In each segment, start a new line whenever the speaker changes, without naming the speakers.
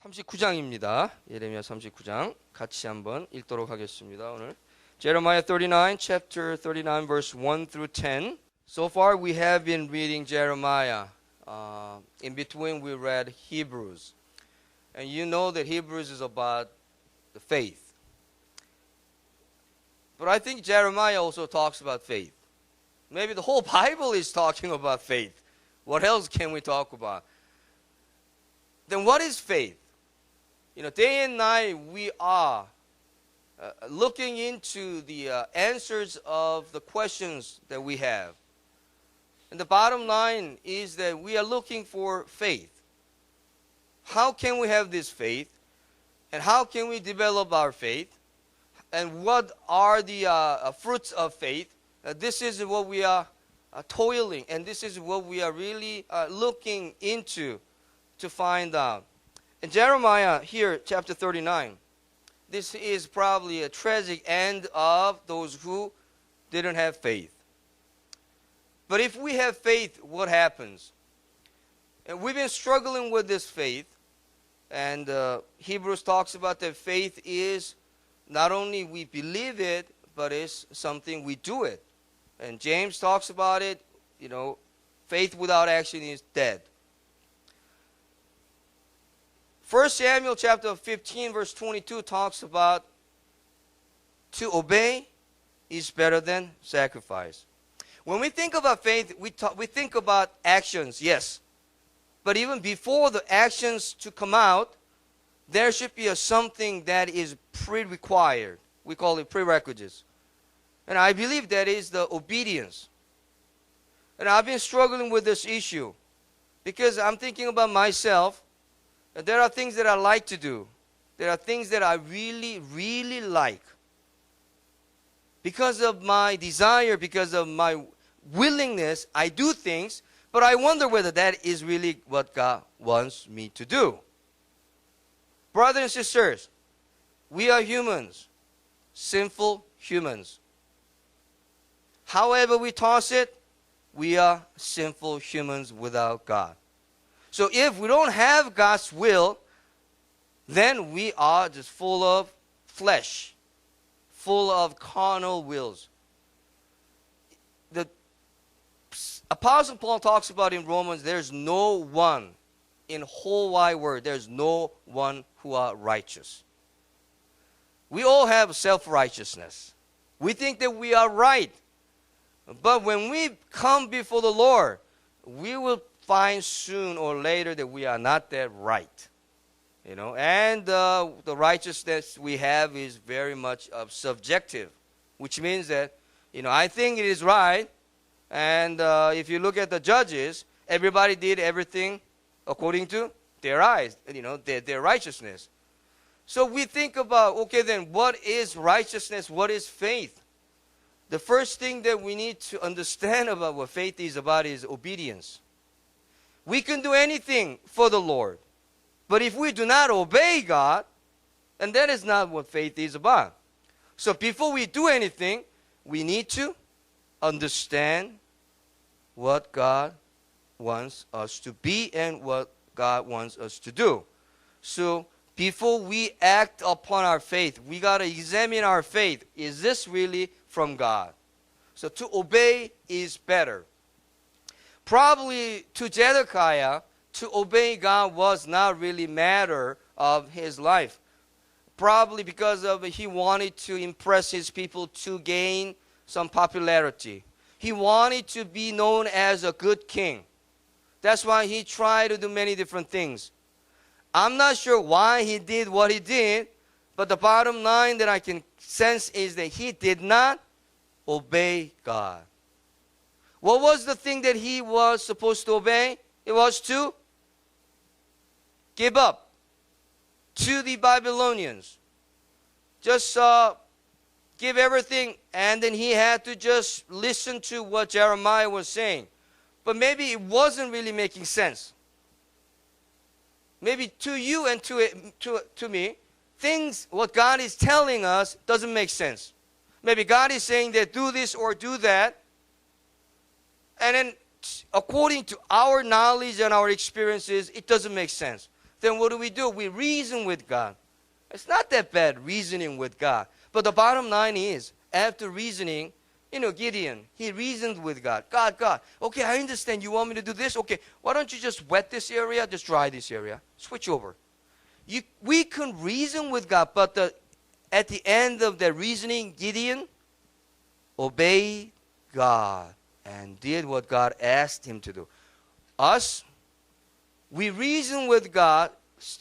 39장입니다. 예레미야 39장 같이 한번 읽도록 하겠습니다. 오늘 Jeremiah 39, chapter 39, verse 1 through 10. So far we have been reading Jeremiah. In between we read Hebrews. And you know that Hebrews is about the faith. But I think Jeremiah also talks about faith. Maybe the whole Bible is talking about faith. What else can we talk about? Then what is faith? You know, day and night we are looking into the answers of the questions that we have. And the bottom line is that we are looking for faith. How can we have this faith? And how can we develop our faith? And what are the fruits of faith? This is what we are toiling, and this is what we are really looking into to find out. In Jeremiah here, chapter 39, this is probably a tragic end of those who didn't have faith. But if we have faith, what happens? And we've been struggling with this faith, and Hebrews talks about that faith is not only we believe it, but it's something we do it. And James talks about it, you know, faith without action is dead. 1 Samuel chapter 15 verse 22 talks about to obey is better than sacrifice. When we think about faith, we think about actions, yes. But even before the actions to come out, there should be something that is pre-required. We call it prerequisites. And I believe that is the obedience. And I've been struggling with this issue because I'm thinking about myself. There are things that I like to do. There are things that I really, really like. Because of my desire, because of my willingness, I do things, but I wonder whether that is really what God wants me to do. Brothers and sisters, we are humans, sinful humans. However we toss it, we are sinful humans without God. So if we don't have God's will, then we are just full of flesh, full of carnal wills. The Apostle Paul talks about in Romans, there's no one in whole wide world, there's no one who are righteous. We all have self-righteousness. We think that we are right. But when we come before the Lord, we will find soon or later that we are not that right. You know, and the righteousness we have is very much subjective, which means that, you know, I think it is right. And if you look at the judges, everybody did everything according to their eyes, you know, their righteousness. So we think about, okay, then what is righteousness? What is faith? The first thing that we need to understand about what faith is about is obedience. We can do anything for the Lord. But if we do not obey God, then that is not what faith is about. So before we do anything, we need to understand what God wants us to be and what God wants us to do. So before we act upon our faith, we got to examine our faith. Is this really from God? So to obey is better. Probably to Zedekiah, to obey God was not really matter of his life. Probably because of he wanted to impress his people to gain some popularity. He wanted to be known as a good king. That's why he tried to do many different things. I'm not sure why he did what he did, but the bottom line that I can sense is that he did not obey God. What was the thing that he was supposed to obey? It was to give up to the Babylonians. Just give everything, and then he had to just listen to what Jeremiah was saying. But maybe it wasn't really making sense. Maybe to you and to me, things, what God is telling us doesn't make sense. Maybe God is saying that do this or do that. And then according to our knowledge and our experiences, it doesn't make sense. then what do? We reason with God. It's not that bad reasoning with God. But the bottom line is, after reasoning, Gideon, he reasoned with God. God, okay, I understand you want me to do this. Okay, why don't you just wet this area, just dry this area. Switch over. We can reason with God, but at the end of the reasoning, Gideon obeyed God and did what God asked him to do. Us, we reason with God.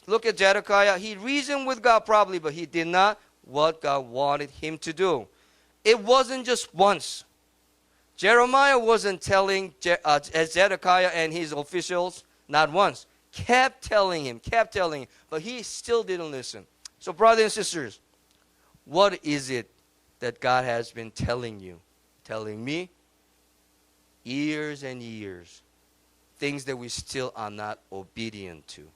Look at Zedekiah. He reasoned with God probably, but he did not what God wanted him to do. It wasn't just once. Jeremiah wasn't telling Zedekiah and his officials, not once. Kept telling him, but he still didn't listen. So brothers and sisters, what is it that God has been telling you, telling me? Years and years. Things that we still are not obedient to.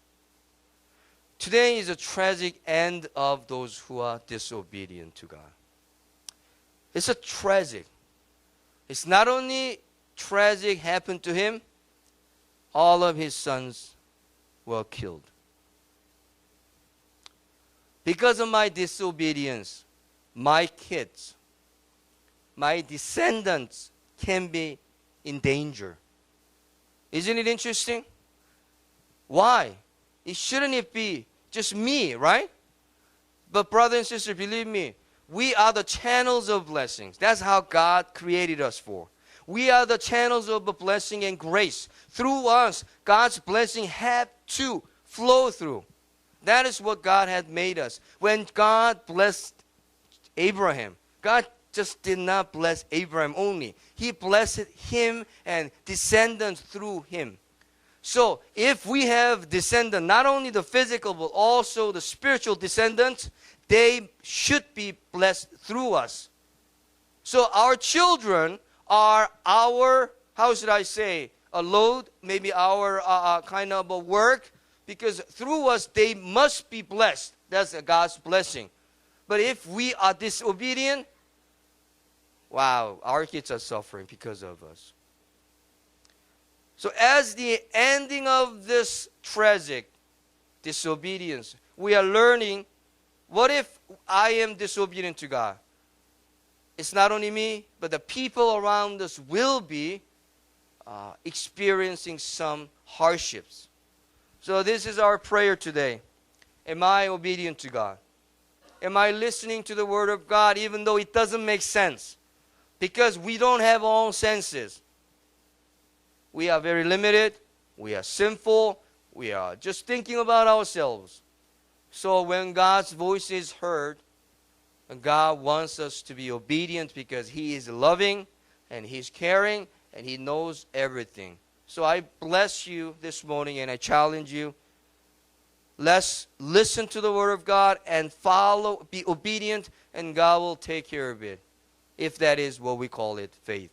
Today is a tragic end of those who are disobedient to God. It's a tragic. It's not only tragic happened to him, all of his sons were killed. Because of my disobedience, my kids, my descendants can be in danger. Isn't it interesting? Why? Shouldn't it be just me, right? But brothers and sisters, believe me, we are the channels of blessings. That's how God created us for. We are the channels of blessing and grace. Through us, God's blessing had to flow through. That is what God had made us. When God blessed Abraham, God just did not bless Abraham only. He blessed him and descendants through him. So if we have descendants, not only the physical but also the spiritual descendants, they should be blessed through us. So our children are our, how should I say, a load, maybe our kind of a work, because through us they must be blessed. That's God's blessing. But if we are disobedient, wow, our kids are suffering because of us. So as the ending of this tragic disobedience, we are learning, what if I am disobedient to God? It's not only me, but the people around us will be experiencing some hardships. So this is our prayer today. Am I obedient to God? Am I listening to the Word of God even though it doesn't make sense? Because we don't have all senses. We are very limited. We are sinful. We are just thinking about ourselves. So when God's voice is heard, God wants us to be obedient because He is loving and He's caring and He knows everything. So I bless you this morning and I challenge you. Let's listen to the Word of God and follow, be obedient, and God will take care of it. If that is what we call it, faith.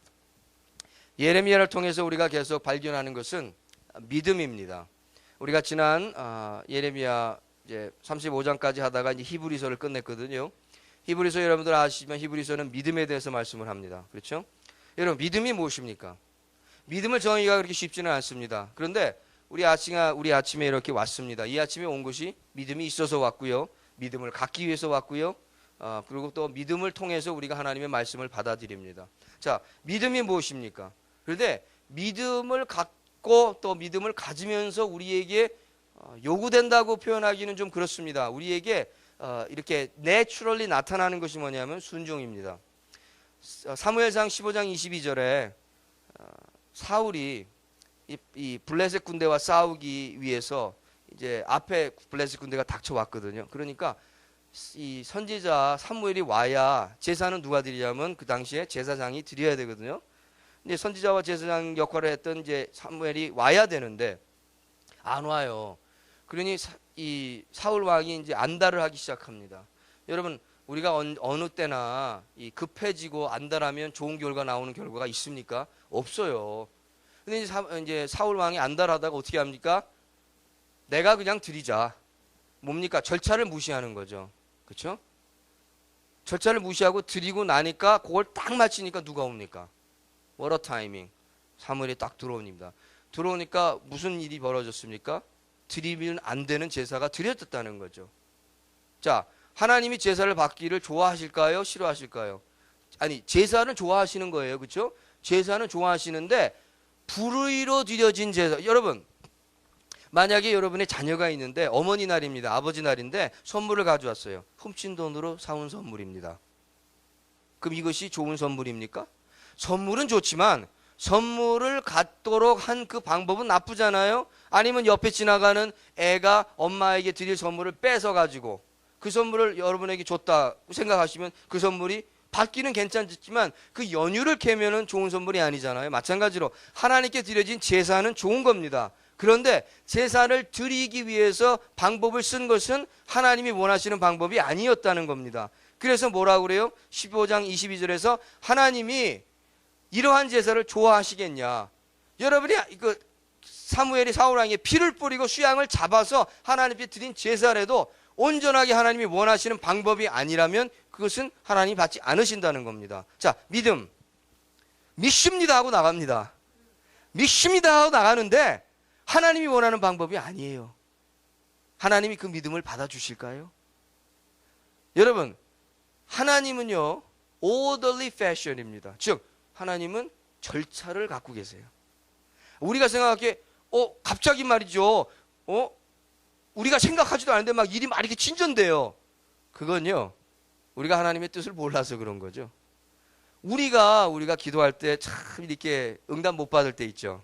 예레미야를 통해서 우리가 계속 발견하는 것은 믿음입니다. 우리가 지난 예레미야 이제 35장까지 하다가 이제 히브리서를 끝냈거든요. 히브리서 여러분들 아시지만 히브리서는 믿음에 대해서 말씀을 합니다. 그렇죠? 여러분 믿음이 무엇입니까? 믿음을 정하기가 그렇게 쉽지는 않습니다. 그런데 우리 아침에 이렇게 왔습니다. 이 아침에 온 것이 믿음이 있어서 왔고요. 믿음을 갖기 위해서 왔고요. 그리고 또 믿음을 통해서 우리가 하나님의 말씀을 받아들입니다. 자, 믿음이 무엇입니까? 그런데 믿음을 갖고 또 믿음을 가지면서 우리에게 요구된다고 표현하기는 좀 그렇습니다. 우리에게 이렇게 내추럴리 나타나는 것이 뭐냐면 순종입니다. 사무엘상 15장 22절에 사울이 이 블레셋 군대와 싸우기 위해서 이제 앞에 블레셋 군대가 닥쳐왔거든요. 그러니까 이 선지자 사무엘이 와야 제사는 누가 드리냐면 그 당시에 제사장이 드려야 되거든요. 근데 선지자와 제사장 역할을 했던 이제 사무엘이 와야 되는데 안 와요. 그러니 이 사울 왕이 이제 안달을 하기 시작합니다. 여러분 우리가 어느 때나 이 급해지고 안달하면 좋은 결과 나오는 결과가 있습니까? 없어요. 근데 이제 사울 왕이 안달하다가 어떻게 합니까? 내가 그냥 드리자. 뭡니까? 절차를 무시하는 거죠. 그렇죠? 절차를 무시하고 드리고 나니까 그걸 딱 마치니까 누가 옵니까? What a timing. 사무엘이 딱 들어옵니다. 들어오니까 무슨 일이 벌어졌습니까? 드리면 안 되는 제사가 드려졌다는 거죠. 자, 하나님이 제사를 받기를 좋아하실까요? 싫어하실까요? 아니, 제사는 좋아하시는 거예요. 그렇죠? 제사는 좋아하시는데 불의로 드려진 제사. 여러분, 만약에 여러분의 자녀가 있는데 어머니 날입니다. 아버지 날인데 선물을 가져왔어요. 훔친 돈으로 사온 선물입니다. 그럼 이것이 좋은 선물입니까? 선물은 좋지만 선물을 갖도록 한 그 방법은 나쁘잖아요. 아니면 옆에 지나가는 애가 엄마에게 드릴 선물을 뺏어가지고 그 선물을 여러분에게 줬다고 생각하시면 그 선물이 받기는 괜찮지만 그 연유를 캐면은 좋은 선물이 아니잖아요. 마찬가지로 하나님께 드려진 제사는 좋은 겁니다. 그런데 제사를 드리기 위해서 방법을 쓴 것은 하나님이 원하시는 방법이 아니었다는 겁니다. 그래서 뭐라고 그래요? 15장 22절에서 하나님이 이러한 제사를 좋아하시겠냐? 여러분이 그 사무엘이 사울 왕에게 피를 뿌리고 수양을 잡아서 하나님께 드린 제사라도 온전하게 하나님이 원하시는 방법이 아니라면 그것은 하나님이 받지 않으신다는 겁니다. 자, 믿음. 믿습니다 하고 나갑니다. 믿습니다 하고 나가는데 하나님이 원하는 방법이 아니에요. 하나님이 그 믿음을 받아주실까요? 여러분, 하나님은요, orderly fashion입니다. 즉, 하나님은 절차를 갖고 계세요. 우리가 생각하기에, 갑자기 말이죠, 우리가 생각하지도 않은데 막 일이 막 이렇게 진전돼요. 그건요, 우리가 하나님의 뜻을 몰라서 그런 거죠. 우리가 기도할 때 참 이렇게 응답 못 받을 때 있죠.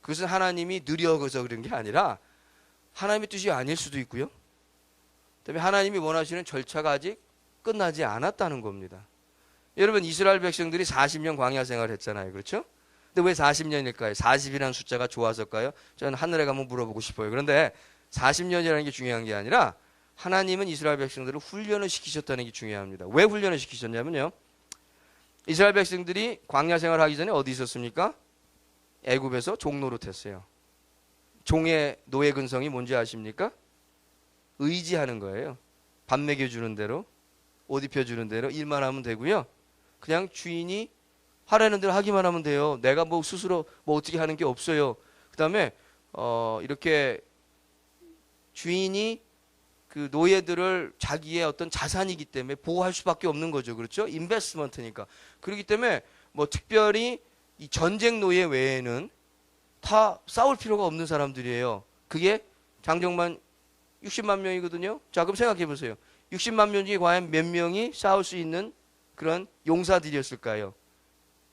그것은 하나님이 느려서 그런 게 아니라 하나님의 뜻이 아닐 수도 있고요. 그다음에 하나님이 원하시는 절차가 아직 끝나지 않았다는 겁니다. 여러분, 이스라엘 백성들이 40년 광야 생활을 했잖아요. 그렇죠? 근데 왜 40년일까요? 40이라는 숫자가 좋아서일까요? 저는 하늘에 가면 물어보고 싶어요. 그런데 40년이라는 게 중요한 게 아니라 하나님은 이스라엘 백성들을 훈련을 시키셨다는 게 중요합니다. 왜 훈련을 시키셨냐면요, 이스라엘 백성들이 광야 생활을 하기 전에 어디 있었습니까? 애굽에서 종노릇했어요. 종의 노예 근성이 뭔지 아십니까? 의지하는 거예요. 밥 먹여주는 대로, 옷 입혀주는 대로 일만 하면 되고요. 그냥 주인이 하라는 대로 하기만 하면 돼요. 내가 뭐 스스로 뭐 어떻게 하는 게 없어요. 그 다음에 이렇게 주인이 그 노예들을 자기의 어떤 자산이기 때문에 보호할 수밖에 없는 거죠. 그렇죠? 인베스트먼트니까. 그렇기 때문에 뭐 특별히 이 전쟁 노예 외에는 다 싸울 필요가 없는 사람들이에요. 그게 장정만 60만 명이거든요. 자, 그럼 생각해 보세요. 60만 명 중에 과연 몇 명이 싸울 수 있는 그런 용사들이었을까요?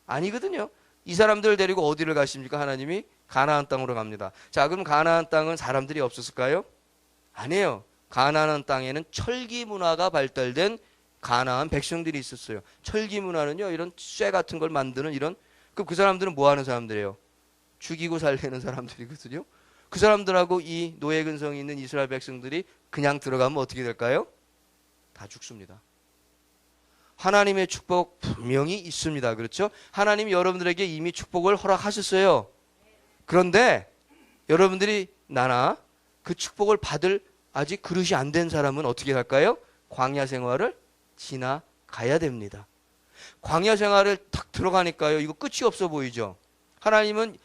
아니거든요. 이 사람들을 데리고 어디를 가십니까? 하나님이 가나안 땅으로 갑니다. 자, 그럼 가나안 땅은 사람들이 없었을까요? 아니에요. 가나안 땅에는 철기 문화가 발달된 가나안 백성들이 있었어요. 철기 문화는요, 이런 쇠 같은 걸 만드는 이런, 그럼 그 사람들은 뭐 하는 사람들이에요? 죽이고 살리는 사람들이거든요. 그 사람들하고 이 노예 근성이 있는 이스라엘 백성들이 그냥 들어가면 어떻게 될까요? 다 죽습니다. 하나님의 축복 분명히 있습니다. 그렇죠? 하나님이 여러분들에게 이미 축복을 허락하셨어요. 그런데 여러분들이 나나 그 축복을 받을 아직 그릇이 안 된 사람은 어떻게 할까요? 광야 생활을 지나가야 됩니다. 광야 생활을 탁 들어가니까요, 이거 끝이 없어 보이죠? 하나님은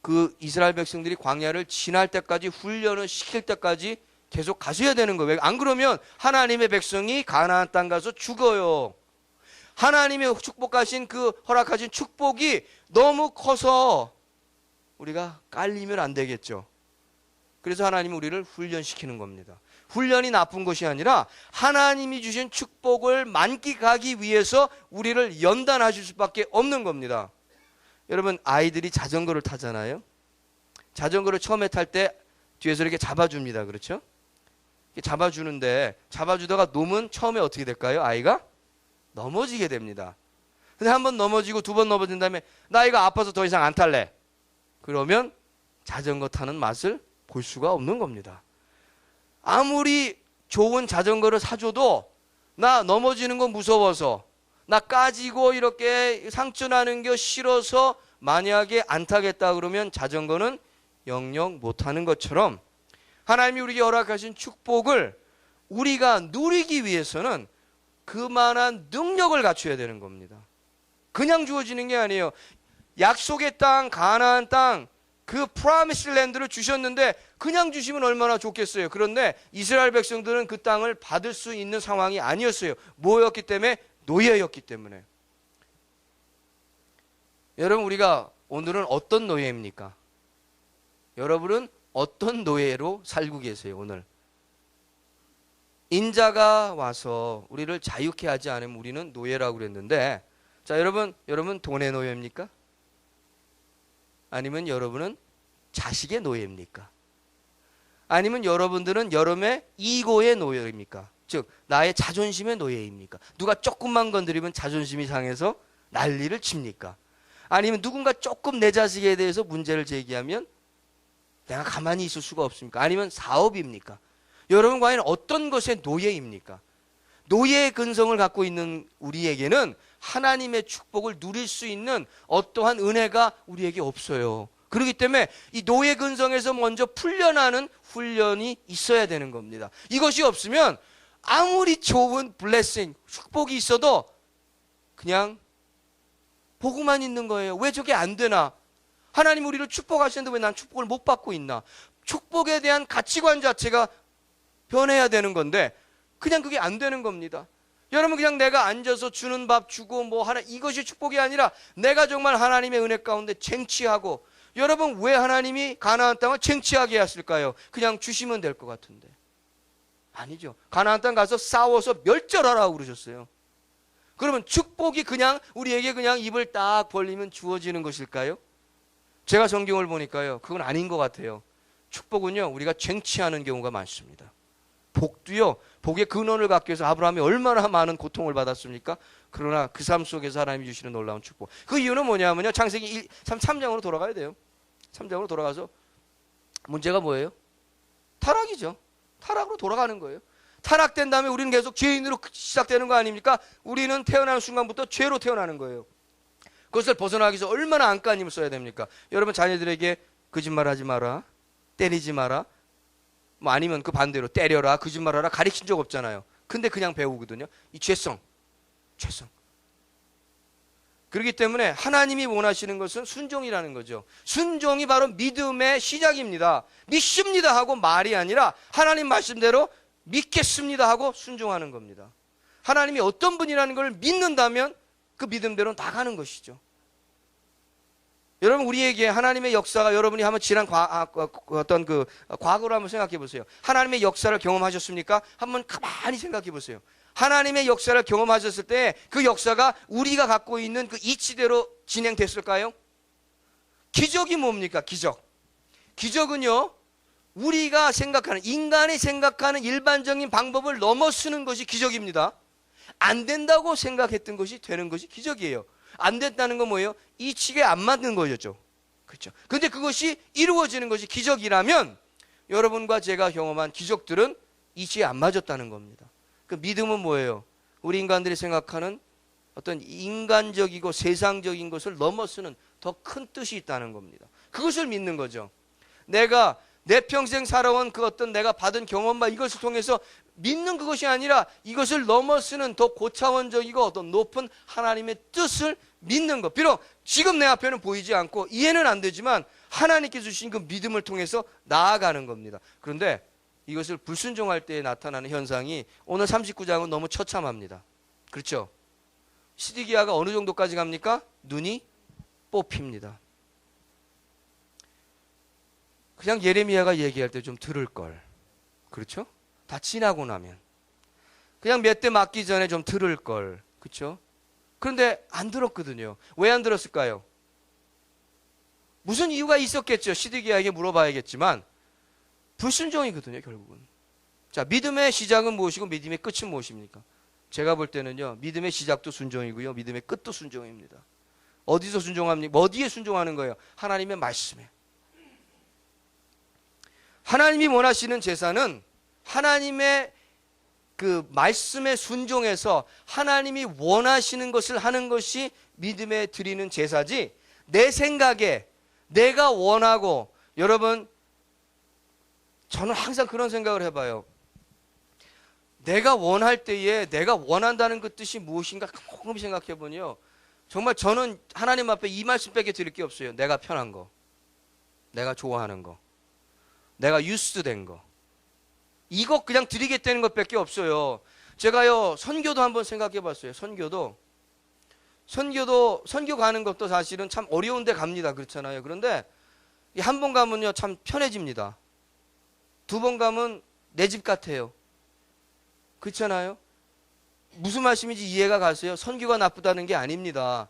그 이스라엘 백성들이 광야를 지날 때까지, 훈련을 시킬 때까지 계속 가셔야 되는 거예요. 안 그러면 하나님의 백성이 가나안 땅 가서 죽어요. 하나님의 축복하신 그 허락하신 축복이 너무 커서 우리가 깔리면 안 되겠죠. 그래서 하나님은 우리를 훈련시키는 겁니다. 훈련이 나쁜 것이 아니라 하나님이 주신 축복을 만끽하기 위해서 우리를 연단하실 수밖에 없는 겁니다. 여러분, 아이들이 자전거를 타잖아요. 자전거를 처음에 탈 때 뒤에서 이렇게 잡아줍니다. 그렇죠? 잡아주는데 잡아주다가 놓으면 처음에 어떻게 될까요? 아이가 넘어지게 됩니다. 근데 한 번 넘어지고 두 번 넘어진 다음에 나 이거 아파서 더 이상 안 탈래. 그러면 자전거 타는 맛을 볼 수가 없는 겁니다. 아무리 좋은 자전거를 사줘도 나 넘어지는 거 무서워서, 나 까지고 이렇게 상처 나는 게 싫어서 만약에 안 타겠다 그러면 자전거는 영영 못 타는 것처럼 하나님이 우리에게 허락하신 축복을 우리가 누리기 위해서는 그만한 능력을 갖춰야 되는 겁니다. 그냥 주어지는 게 아니에요. 약속의 땅, 가나안 땅, 그 프로미스 랜드를 주셨는데 그냥 주시면 얼마나 좋겠어요. 그런데 이스라엘 백성들은 그 땅을 받을 수 있는 상황이 아니었어요. 뭐였기 때문에? 노예였기 때문에. 여러분, 우리가 오늘은 어떤 노예입니까? 여러분은 어떤 노예로 살고 계세요, 오늘? 인자가 와서 우리를 자유케 하지 않으면 우리는 노예라고 그랬는데, 자, 여러분 돈의 노예입니까? 아니면 여러분은 자식의 노예입니까? 아니면 여러분들은 여러분의 이고의 노예입니까? 즉 나의 자존심의 노예입니까? 누가 조금만 건드리면 자존심이 상해서 난리를 칩니까? 아니면 누군가 조금 내 자식에 대해서 문제를 제기하면 내가 가만히 있을 수가 없습니까? 아니면 사업입니까? 여러분 과연 어떤 것의 노예입니까? 노예의 근성을 갖고 있는 우리에게는 하나님의 축복을 누릴 수 있는 어떠한 은혜가 우리에게 없어요. 그렇기 때문에 이 노예 근성에서 먼저 풀려나는 훈련이 있어야 되는 겁니다. 이것이 없으면 아무리 좋은 블레싱, 축복이 있어도 그냥 보고만 있는 거예요. 왜 저게 안 되나? 하나님 우리를 축복하시는데 왜 난 축복을 못 받고 있나? 축복에 대한 가치관 자체가 변해야 되는 건데 그냥 그게 안 되는 겁니다. 여러분, 그냥 내가 앉아서 주는 밥 주고 뭐 하나, 이것이 축복이 아니라 내가 정말 하나님의 은혜 가운데 쟁취하고, 여러분 왜 하나님이 가나안 땅을 쟁취하게 했을까요? 그냥 주시면 될 것 같은데 아니죠. 가나안 땅 가서 싸워서 멸절하라고 그러셨어요. 그러면 축복이 그냥 우리에게 그냥 입을 딱 벌리면 주어지는 것일까요? 제가 성경을 보니까요, 그건 아닌 것 같아요. 축복은요, 우리가 쟁취하는 경우가 많습니다. 복도요, 복의 근원을 갖기 위해서 아브라함이 얼마나 많은 고통을 받았습니까? 그러나 그 삶 속에서 하나님이 주시는 놀라운 축복. 그 이유는 뭐냐면요, 창세기 3장으로 돌아가야 돼요. 3장으로 돌아가서 문제가 뭐예요? 타락이죠. 타락으로 돌아가는 거예요. 타락된 다음에 우리는 계속 죄인으로 시작되는 거 아닙니까? 우리는 태어나는 순간부터 죄로 태어나는 거예요. 그것을 벗어나기 위해서 얼마나 안간힘을 써야 됩니까? 여러분, 자녀들에게 거짓말하지 마라, 때리지 마라, 뭐 아니면 그 반대로 때려라, 거짓말하라 가르친 적 없잖아요. 근데 그냥 배우거든요. 이 죄성. 그렇기 때문에 하나님이 원하시는 것은 순종이라는 거죠. 순종이 바로 믿음의 시작입니다. 믿습니다 하고 말이 아니라 하나님 말씀대로 믿겠습니다 하고 순종하는 겁니다. 하나님이 어떤 분이라는 걸 믿는다면 그 믿음대로 나가는 것이죠. 여러분, 우리에게 하나님의 역사가, 여러분이 한번 지난 어떤 그 과거로 한번 생각해 보세요. 하나님의 역사를 경험하셨습니까? 한번 가만히 생각해 보세요. 하나님의 역사를 경험하셨을 때 그 역사가 우리가 갖고 있는 그 이치대로 진행됐을까요? 기적이 뭡니까? 기적은요, 우리가 생각하는, 인간이 생각하는 일반적인 방법을 넘어서는 것이 기적입니다. 안 된다고 생각했던 것이 되는 것이 기적이에요. 안 됐다는 건 뭐예요? 이치에 안 맞는 거였죠. 그렇죠. 근데 그것이 이루어지는 것이 기적이라면 여러분과 제가 경험한 기적들은 이치에 안 맞았다는 겁니다. 그 믿음은 뭐예요? 우리 인간들이 생각하는 어떤 인간적이고 세상적인 것을 넘어서는 더 큰 뜻이 있다는 겁니다. 그것을 믿는 거죠. 내가 내 평생 살아온 그 어떤 내가 받은 경험과 이것을 통해서 믿는 그것이 아니라 이것을 넘어서는 더 고차원적이고 어떤 높은 하나님의 뜻을 믿는 것. 비록 지금 내 앞에는 보이지 않고 이해는 안 되지만 하나님께 주신 그 믿음을 통해서 나아가는 겁니다. 그런데 이것을 불순종할 때 나타나는 현상이 오늘 39장은 너무 처참합니다. 그렇죠? 시드기야가 어느 정도까지 갑니까? 눈이 뽑힙니다. 그냥 예레미야가 얘기할 때 좀 들을 걸. 그렇죠? 다 지나고 나면. 그냥 몇 대 맞기 전에 좀 들을 걸. 그렇죠? 그런데 안 들었거든요. 왜 안 들었을까요? 무슨 이유가 있었겠죠. 시드기야에게 물어봐야겠지만 불순종이거든요, 결국은. 자, 믿음의 시작은 무엇이고 믿음의 끝은 무엇입니까? 제가 볼 때는요, 믿음의 시작도 순종이고요, 믿음의 끝도 순종입니다. 어디서 순종합니까? 어디에 순종하는 거예요? 하나님의 말씀에. 하나님이 원하시는 제사는 하나님의 그 말씀에 순종해서 하나님이 원하시는 것을 하는 것이 믿음에 드리는 제사지, 내 생각에 내가 원하고, 여러분, 저는 항상 그런 생각을 해봐요. 내가 원할 때에 내가 원한다는 그 뜻이 무엇인가 곰곰이 생각해보니요, 정말 저는 하나님 앞에 이 말씀밖에 드릴 게 없어요. 내가 편한 거. 내가 좋아하는 거, 내가 유스 된 거, 이거 그냥 드리겠다는 것밖에 없어요. 제가요 선교도 한번 생각해 봤어요. 선교 가는 것도 사실은 참 어려운데 갑니다. 그렇잖아요. 그런데 한 번 가면요 참 편해집니다. 두 번 가면 내 집 같아요. 그렇잖아요. 무슨 말씀인지 이해가 가세요? 선교가 나쁘다는 게 아닙니다.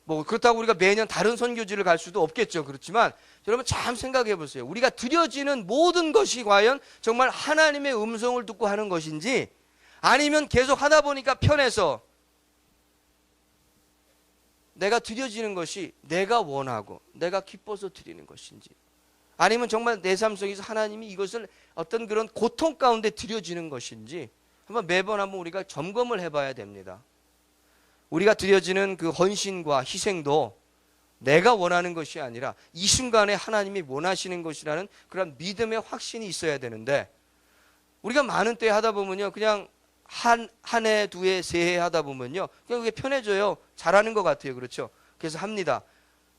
뭐 그렇다고 우리가 매년 다른 선교지를 갈 수도 없겠죠. 그렇지만 여러분 참 생각해 보세요. 우리가 드려지는 모든 것이 과연 정말 하나님의 음성을 듣고 하는 것인지, 아니면 계속 하다 보니까 편해서 내가 드려지는 것이 내가 원하고 내가 기뻐서 드리는 것인지, 아니면 정말 내 삶 속에서 하나님이 이것을 어떤 그런 고통 가운데 드려지는 것인지 매번 한번 우리가 점검을 해봐야 됩니다. 우리가 드려지는 그 헌신과 희생도 내가 원하는 것이 아니라 이 순간에 하나님이 원하시는 것이라는 그런 믿음의 확신이 있어야 되는데, 우리가 많은 때 하다 보면요 그냥 한 해, 두 해, 세 해 하다 보면요 그냥 그게 편해져요. 잘하는 것 같아요. 그렇죠? 그래서 합니다.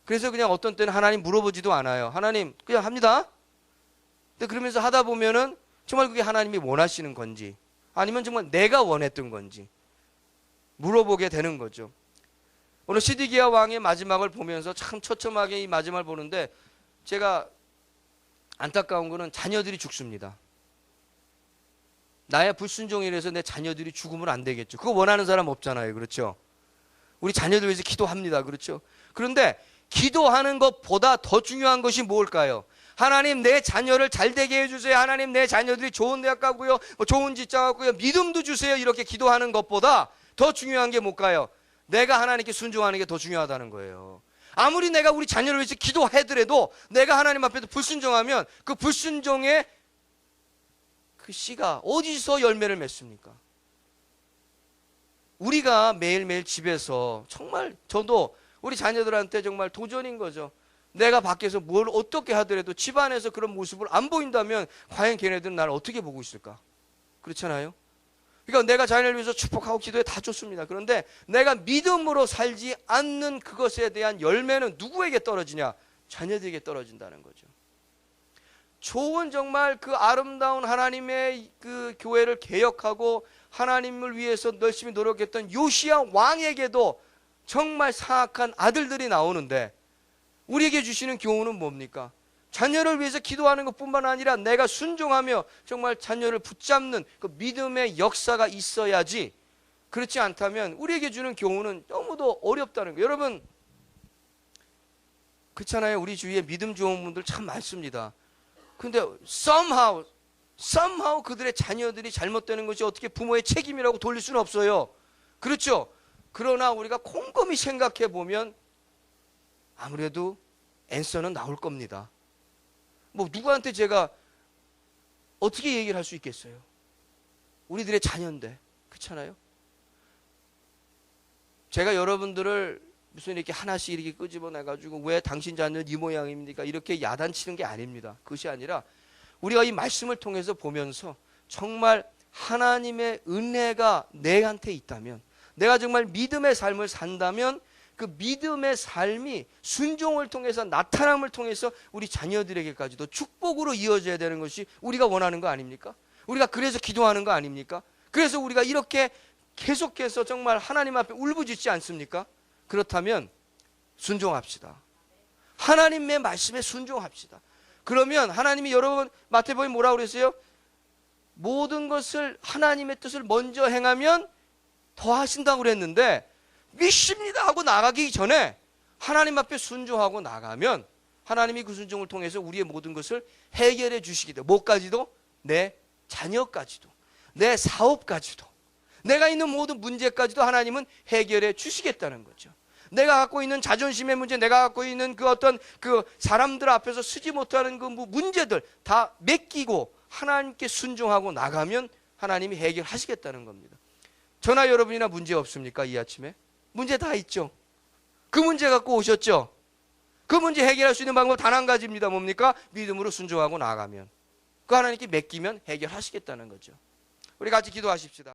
그래서 그냥 어떤 때는 하나님 물어보지도 않아요. 하나님 그냥 합니다. 근데 그러면서 하다 보면은 정말 그게 하나님이 원하시는 건지, 아니면 정말 내가 원했던 건지 물어보게 되는 거죠. 오늘 시드기야 왕의 마지막을 보면서 참 처참하게 이 마지막을 보는데, 제가 안타까운 거는 자녀들이 죽습니다. 나의 불순종이라서 내 자녀들이 죽으면 안 되겠죠. 그거 원하는 사람 없잖아요. 그렇죠? 우리 자녀들 위해서 기도합니다. 그렇죠? 그런데 기도하는 것보다 더 중요한 것이 뭘까요? 하나님 내 자녀를 잘 되게 해주세요. 하나님 내 자녀들이 좋은 대학 가고요, 좋은 직장 가고요, 믿음도 주세요. 이렇게 기도하는 것보다 더 중요한 게 뭘까요? 내가 하나님께 순종하는 게 더 중요하다는 거예요. 아무리 내가 우리 자녀를 위해서 기도하더라도 내가 하나님 앞에서 불순종하면 그 불순종의 그 씨가 어디서 열매를 맺습니까? 우리가 매일매일 집에서 정말 저도 우리 자녀들한테 정말 도전인 거죠. 내가 밖에서 뭘 어떻게 하더라도 집안에서 그런 모습을 안 보인다면 과연 걔네들은 나를 어떻게 보고 있을까? 그렇잖아요. 그러니까 내가 자녀를 위해서 축복하고 기도해 다 좋습니다. 그런데 내가 믿음으로 살지 않는 그것에 대한 열매는 누구에게 떨어지냐? 자녀들에게 떨어진다는 거죠. 좋은 정말 그 아름다운 하나님의 그 교회를 개혁하고 하나님을 위해서 열심히 노력했던 요시야 왕에게도 정말 사악한 아들들이 나오는데, 우리에게 주시는 교훈은 뭡니까? 자녀를 위해서 기도하는 것뿐만 아니라 내가 순종하며 정말 자녀를 붙잡는 그 믿음의 역사가 있어야지, 그렇지 않다면 우리에게 주는 교훈은 너무도 어렵다는 거예요. 여러분 그렇잖아요. 우리 주위에 믿음 좋은 분들 참 많습니다. 근데 somehow 그들의 자녀들이 잘못되는 것이 어떻게 부모의 책임이라고 돌릴 수는 없어요. 그렇죠? 그러나 우리가 곰곰이 생각해 보면 아무래도 앤서는 나올 겁니다. 뭐 누구한테 제가 어떻게 얘기를 할 수 있겠어요? 우리들의 자녀인데. 그렇잖아요? 제가 여러분들을 무슨 이렇게 하나씩 이렇게 끄집어내가지고 왜 당신 자녀는 이 모양입니까? 이렇게 야단치는 게 아닙니다. 그것이 아니라 우리가 이 말씀을 통해서 보면서 정말 하나님의 은혜가 내한테 있다면, 내가 정말 믿음의 삶을 산다면 그 믿음의 삶이 순종을 통해서, 나타남을 통해서 우리 자녀들에게까지도 축복으로 이어져야 되는 것이 우리가 원하는 거 아닙니까? 우리가 그래서 기도하는 거 아닙니까? 그래서 우리가 이렇게 계속해서 정말 하나님 앞에 울부짖지 않습니까? 그렇다면 순종합시다. 하나님의 말씀에 순종합시다. 그러면 하나님이 여러분 마태복음에 뭐라고 그랬어요? 모든 것을 하나님의 뜻을 먼저 행하면 더 하신다고 그랬는데, 믿습니다 하고 나가기 전에 하나님 앞에 순종하고 나가면 하나님이 그 순종을 통해서 우리의 모든 것을 해결해 주시기 때문에, 뭐까지도? 내 자녀까지도, 내 사업까지도, 내가 있는 모든 문제까지도 하나님은 해결해 주시겠다는 거죠. 내가 갖고 있는 자존심의 문제, 내가 갖고 있는 그 어떤 그 사람들 앞에서 쓰지 못하는 그 문제들 다 맡기고 하나님께 순종하고 나가면 하나님이 해결하시겠다는 겁니다. 저나 여러분이나 문제 없습니까? 이 아침에 문제 다 있죠. 그 문제 갖고 오셨죠. 그 문제 해결할 수 있는 방법 단 한 가지입니다. 뭡니까? 믿음으로 순종하고 나가면, 그 하나님께 맡기면 해결하시겠다는 거죠. 우리 같이 기도하십시다.